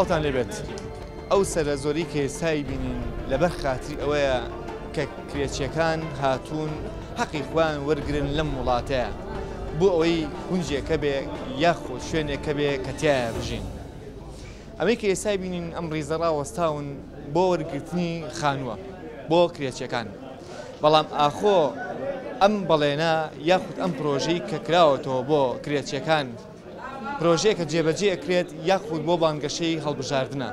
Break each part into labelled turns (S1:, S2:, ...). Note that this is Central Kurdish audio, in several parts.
S1: ساڵتان لێبێت ئەو سەرە زۆری کە ئێستا بینین لەبەر خاتری ئەوەیە کە کرێچیەکان هاتوون حەقی خۆیان وەرگرن لەم وڵاتەیە بۆ ئەوەی گونجێکە بێ یاخۆ شوێنێکە بێ کە تایە بژین. ئەمەی کە ئێستا بینین ئەم ڕیزەڕا وەستاون بۆ وەرگرتنی خانووە بۆ کرێچیەکان، بەڵام ئاخۆ ئەم بەڵێنە یاخود ئەم پرۆژەی کە کراوەتەوە بۆ کرێچیەکان پرۆژەیە کە جێبەجێ ئەکرێت یاخود بۆ بانگەشەی هەڵبژاردنە،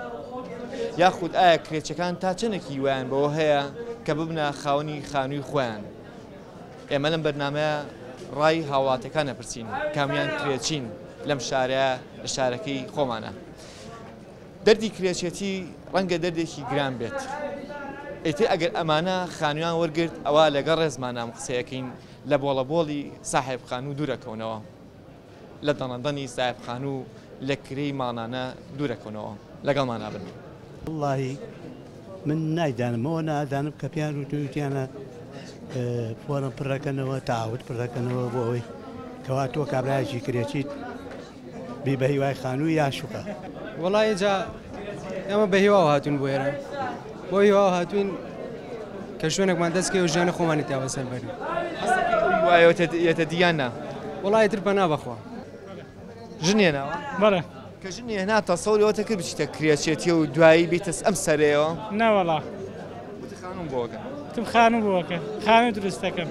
S1: یاخود ئایا کرێچەکان تا چەندێکی ویان بەوە هەیە کە ببنە خاوەنی خانووی خۆیان. ئێمە لەم بەرنامەیە ڕای هاوڵاتیەکان ئەپرسین کامیان کرێچین لەم شارەیە لە شارەکەی خۆمانە. دەردی کرێچێتی ڕەنگە دەردێکی گران بێت، ئیتر ئەگەر ئەمانە خانوویان وەرگرت ئەوە لەگەڵ ڕێزمانە قسەیەکەین لە بۆڵەبۆڵی ساحێب خانوو دوورەکەونەوە، لە دەنەدەنی ساحێب خانوو لە کرێی ماڵانە دوورەکەونەوە لەگەڵمانە بن.
S2: واللهی من نایدانمەوە نادانم کە پیان و تووتیانە فۆرم پڕەکەنەوە تاوت پڕەکەنەوە بۆ ئەوەی کەوا تۆ کابراایکی کرێچیت بی بە هیوای خانووی یا شوقە.
S3: وڵی جا ئێمە بە هیوا هاتوون بۆ ئێرە بۆ هیوا هاتوین کە شوێنێکمان دەستکەی و ژیانە خۆمانی تاوە سەربەری
S1: وایەتە دییانە
S3: وڵی تر بە نابەخوا
S1: ژنێنەوە
S4: بەڵێ
S1: کە ژنێ هێناتە سەوریەوەتە کرد بچیتە کرێچێتی و دوایی بیتەس ئەم سەرەوە
S4: نەوەڵا
S1: خانوم بۆکە
S4: تم خانوو بووەکە خانووی دروستەکەم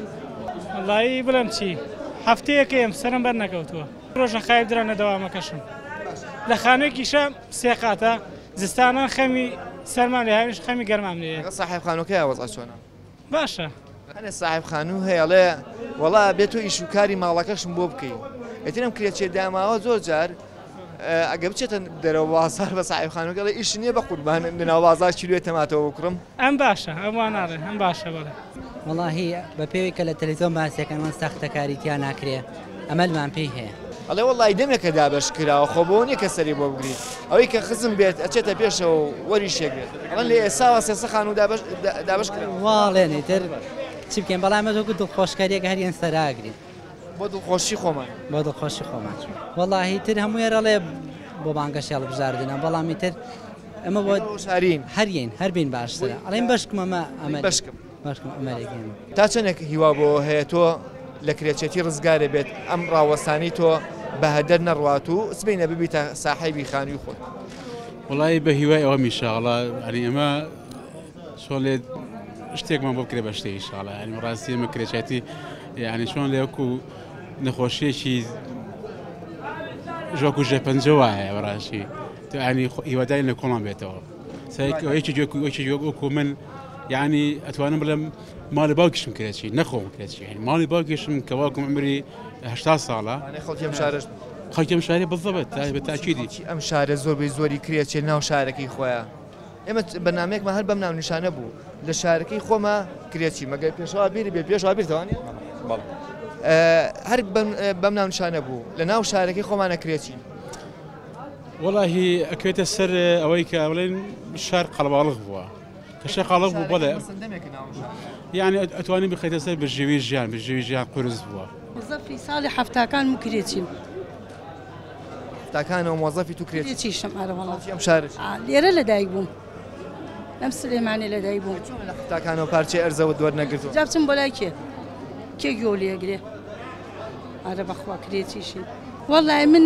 S4: وڵایی بڵم چی هەفتەیەکەم سەرم بەر نەکەوتووە ڕۆژە خایب درانە دەوامەکەشم لە خانوویەکیشە سێ قاتە زستانان خەمی سەرمان لێ هاویش خەمی گەرمام لێ
S1: ساحێب خانووکەی وەزع چۆنە
S4: باشە
S1: هەنێ ساحێب خانوو هەیەڵێ وەڵا بێت و ئیش و کاری ماڵەکەشم بۆ بکەین ئەترم کرێچێ داماوە زۆر جار ئەگە بچێتە دەرەوە بازار بە ساحێب خانووکەڵێ ئیش نییە بە قوربان لەناو بازار کیلوێ تەماتەوە بکڕم
S4: ئەم باشە ئەوان ناڵێ ئەم باشە بڵێ
S5: وەڵاهی بە پێوی کە لە تەلەڤیزیۆن باسیەکانمان سەختە کاریتیان ناکرێ ئەمەلمان پێی هەیە
S1: ئەڵێ وەڵی دەمێکە دابش کراوە خۆ بۆ نییە کە سەری بۆ بگریت ئەوەی کە خزم بێت ئەچێتە پێشەوە وەری شێگرێت ئەڵەن لێ ئێساوە سێسە خانوو دابش کرا
S5: واڵێنی تر چی بکەین بەڵام ئەمە دڵخۆشکاریەکە هەریان سەراگرین
S1: بۆ دڵخۆشی خۆمان
S5: بۆ دڵخۆشی خۆمان وەڵاهی تر هەموو ێرەڵێ بۆ بانگەشی هەڵبژاردنە بەڵامی تر ئەمە بۆ
S1: شارین
S5: هەرین هەربین باشترە ئەڵێن بەشکم ئەمە
S1: بەشکم
S5: ئەمەلێکین
S1: تا چەندێک هیوا بۆ هەیە تۆ لە کرێچێتی ڕزگارێ بێت ئەم ڕاوەستانی تۆ بە هەدەر نەڕوات و سبینە ببیتە ساحەیبی خانووی خۆت.
S6: وڵی بە هیوای ئەوە میشاڵە ئەنی ئەمە چۆن لێ شتێکمان بۆ بکرێ بە شتێکی شاڵە ئەنی ڕاستی ئەمە کرێچێتی یعنی چۆن لێوەکو نەخۆشیێکی ژۆکو ژێپەنجە وایە بەڕاستی ینی هیواداری لە کۆڵان بێتەوە هیچی جۆکو من یعنی ئەتوانم بڵێم ماڵی باوکیشم کرێتی نەخۆم کرێتی ماڵی باوکیشم کە واکم عمری 80 ساڵە
S1: خەڵکیم شارش
S6: خەڵکیم شاری بەڵزەبێت بە تاکیدی
S1: ئەم شارە زۆربەی زۆری کرێچێ ناو شارەکەی خۆیان ئێمە بەنامەیەکمان هەر بەم ناو نیشانە بوو لە شارەکەی خۆمە کرێتی مەگەر پێشەوە بیری بێت پێشەوە بیرتەوانێ هەر بەم ناو نیشانە بوو لە ناو شارەکەی خۆمانە کرێتی
S6: وەڵاهی ئەکوێتە سەر ئەوەی کە بڵێن شار قەڵباڵغ بووە کە شە قاڵغ بوو بەڵێ یعنی ئەتوانی بخەیتە سەر بژێوی ژیان بژێوی ژیان قورس بووە
S7: مۆزەفی ساڵی هەفتاکان کرێتین
S1: تاکانەوە مۆزەفی تو
S7: کرێتیشم
S1: ئەم شارش
S7: لێرە لەدایک بووم ئەم سلێمانی لەدایک بووم
S1: تاکانەوە پارچەی ئەرزەوە دووەرنەگرتووە
S7: جا بچم بۆ لای کێ گۆ لێگرێ ئارە بەخوا کرێتیشی وەڵای من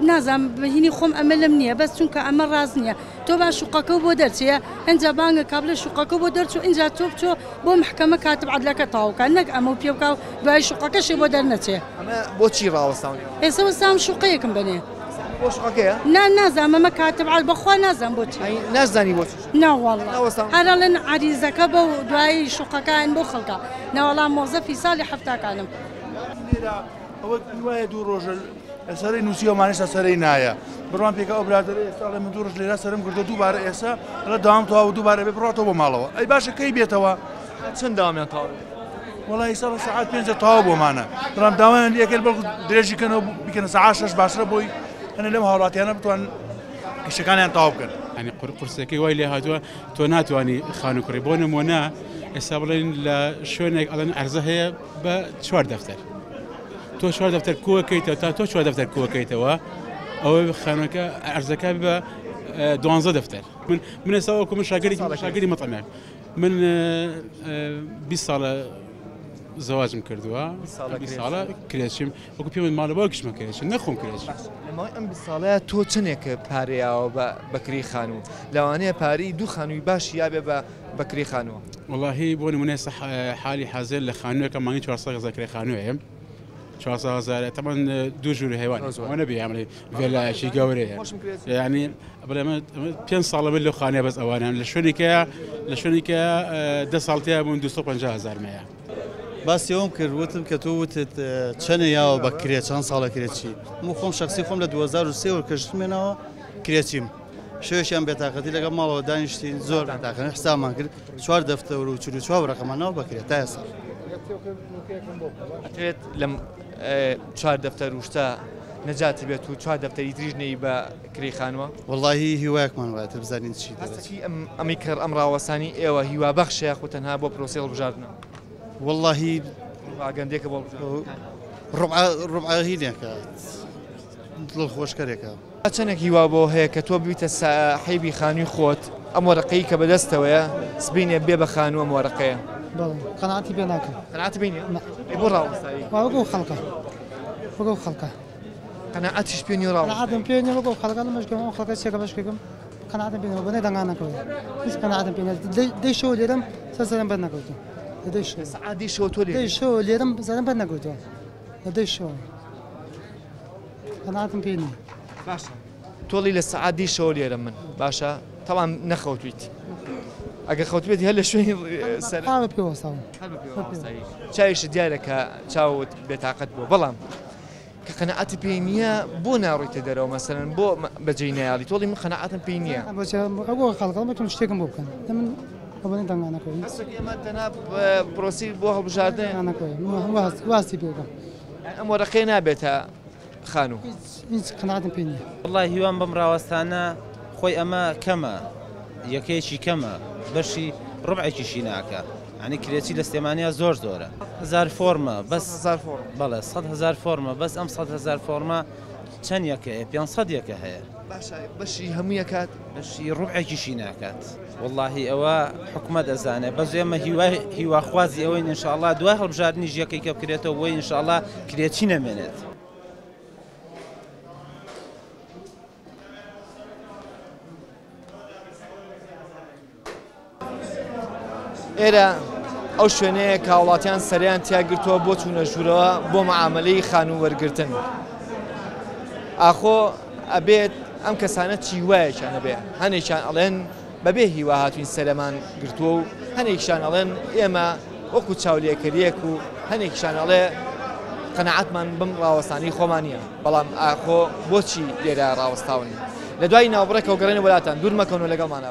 S7: نازانم بەهینی خۆم ئەمە لەم نییە بەس چونکە ئەمە ڕاز نییە تۆ با شوقەکە بۆ دەرچەیە ئەنجا بانگە کابلە شوقەکە بۆ دەرچوو اینجا تۆ بچۆ بۆ محکەمە کاتب عەدلەکە تاوکە نەک ئەمە پێ بکاو دوای شوقەکەشی بۆ دەرنەچێ
S1: ئەمە بۆچی ڕاوەستاونی
S7: ئێستا وەستام شوقەیەکم بنێ
S1: بۆ شوقەکەیە
S7: نازانم ئەمە کاتب عەدل بەخوا نازانم بۆچی
S1: نازانی بۆچی
S7: ناوەڵڵا هەرەڵێن عەریزەکە بە دوای شوقەکان بۆ خەڵکە ناوەڵام مۆزەفی ساڵی هەفتاکانم
S8: ئەوە وایە دوو ڕۆژە سەرەی نووسیەوەمانێشتا سەرەی نایە بڕوان پێکە ئەو برادەرە ئێستا لە من دوو ڕۆژ لێرە سەرم کردو دووبارە ئێستا لە داوام تەواو دووبارە بێ بڕاتەوە بۆ ماڵەوە ئەی باشە کەی بێتەوە
S1: چەند داوامیان تاوە
S8: وەڵی ئێستا سەعات 5 تەواو بۆمانە بڕام داوایان یەکێک بەڵکو درێژی کەنەوە بکەنە سەعات 6 باشترە بۆی هەنە لەم هاوڵاتیانە بتوان کشەکانیان تەواو بکەن
S6: ینی قورسەکەی وای لێ هاتووە تۆ ناتوانانی خانوو کوڕی بۆ نمونە ئێستا بڵێن لە شوێنێک ئەڵەن ئەرزە هەیە بە 4 دەفتەر تۆ 4 دەفتەر کووەکەیتەوە تا تۆ 4 دەفتەر کووەکەیتەوە ئەوە خانووەکە ئەرزەکە بە 12 دفتر من اساوكم مشاكلي مطعمك من 20 ساڵە زەواجم کردووە 20 ساڵە کرێچیم وەکو پێم ماڵە باوکیش مەکرێت نەخۆم کرێت
S1: لەماوەی ئەم 20 ساڵەیە تۆ چنێکە پارەیاوە بە کری خانوو لەوانەیە پارەی دوو خانووی باشی یابێ بە کری خانووە
S6: واللهی بۆ نمونە حالی حاضر لە خانوویەکە مانگی 400 کری خانوویە 400,000 طبعا دو ژووری هەیوان وانە بیامڵی ڤێلایەکی گەورەیە یعنی بڵێمە 5 ساڵە من لەو خانوویە بەس ئەوانیان لە شوێنێکە 10 ساڵتەیە بوون 250,000 مەیە
S9: باسی ئەوم کرد وتم کە تۆ وتت چەنە یاوە بە کرێت چەند ساڵە کرێتی من خۆم شخصی خۆم لە 2023 وەرکەشتمێنەوە کرێتیم شوێشیان بێتاقەتی لەگەڵ ماڵەوە دانیشتین زۆر بێتاقەتی حسابمان کرد 4 دەفتەر و 44 ڕقەمانەوە بەکرێت تا ئێستا
S1: ئەتوێت لەم 4 دەفتەر وشتا نەجاتی بێت و 4 دەفتەری تریژ نەی بە کری خانووە
S9: واللهی هیوایەکمان وایە بزانین چی
S1: ئەمی کرد ئەم ڕاوەسانی ئێوە هیوا بەخشەیە خۆ تەنها بۆ پرۆسی هەڵبژاردنەوە
S9: واللهی
S1: ئاگەندێکە بۆ
S9: ڕوبعاهینێکە دڵخۆشکەرێکە
S1: چەندێک هیوا بۆ هەیە کە تۆ بوویتە حیبی خانووی خۆت ئەم وەرەقەی کە بەدەستەوەیە سبینێ بێ بە خانووە ئەم وەرەقەیە
S10: قەناعەتی پێ ناکەم
S1: قەناعەتی بینی بۆ ڕاوەستایی
S10: وەکو خەڵکە
S1: قەناعەتیش پێ نیە ڕاوەستایی
S10: قەناعەتم پێ نییە وەکو خەڵکە لەمەشکەم ئەو خەڵکە چێکە بەشکەکەم قەناعەتم پێ نییە بەنێ دەنگانەکەوێت هیچ قەناعەتم پێ نییە دەی شەو لێرەم سەرم بەر نەکەوتم
S1: سعادی شەو تۆ
S10: دەی شەو لێرەم سەرم بەر نەکەوتەوە دەی شەو قەناعەتم پێ نییە
S1: باشە تۆڵی لە سعادی شەو لێرە من باشە تەڵام نەخەوتویت ئەگە خەوتبێتی هەر لە شوێنی
S10: هەڵە پێوەستاوە
S1: چاویش دیارە کە چاوت بێتاقەت بوو بەڵام کە قەناعەتی پێی نییە بۆ ناڕۆیتە دەرەوە مەسەرەن بۆ بەجێی نایاڵی تۆڵی من قەناعەتم پێی نییە
S10: ئەوە خەڵکەڵمەتون شتێکم بۆ بکەن من ئەوەی دەنگانەکەوی
S1: ئێمە تەنها پرۆسی بۆ
S10: هەڵبژاردنەکەوی واستی پێکەم
S1: ئەم وەرەقەی نابێتە خانوو
S10: هیچ قەناعەتم پێ نییە
S11: والله هیوام بەم ڕاوەستانە خۆی ئەمە کەمە یەکەیەکی کەمە بەشی ڕوبعێکیشی ناکە ینی کرێتی لە سلێمانیا زۆر زۆرە 1000 فۆرمە بەس بەڵێ 100,000 فۆرمە بەس ئەم 100,000 فۆرمە چەند یەکەیە 500 یەکە هەیە
S1: بەشی هەموو یەکات
S11: بەشی ڕوبعێکیشی ناکات واللهی ئەوە حکومە دەزانێت بەس ئێمە هیواخوازی ئەوەی ئینشاءالله دوای هەڵبژاردنیش یەکەی کە بکرێتەوە بۆی ئینشاءالله کرێتی نەمێنێت
S1: ئێرە ئەو شوێنەیە کە وڵاتیان سەریان تیاگرتووە بۆ چوونە ژوورەوە بۆ مەعاملەی خانوو وەرگرتن ئاخۆ ئەبێت ئەم کەسانە چی وایەکیان هەبێ هەنێکیان ئەڵێن بەبێ هیوا هاتوین سەرەمان گرتووە و هەنێکیشان ئەڵێن ئێمە وەکو چاولێکەریەک و هەنێکیشان ئەڵێ قەناعەتمان بم ڕاوەستانی خۆمان نییە بەڵام ئاخۆ بۆچی لێرە ڕاوەستاون لە دوای ناوبڕێکەوە گەڕێنە وڵاتان دوور مەکەون و لەگەڵمانە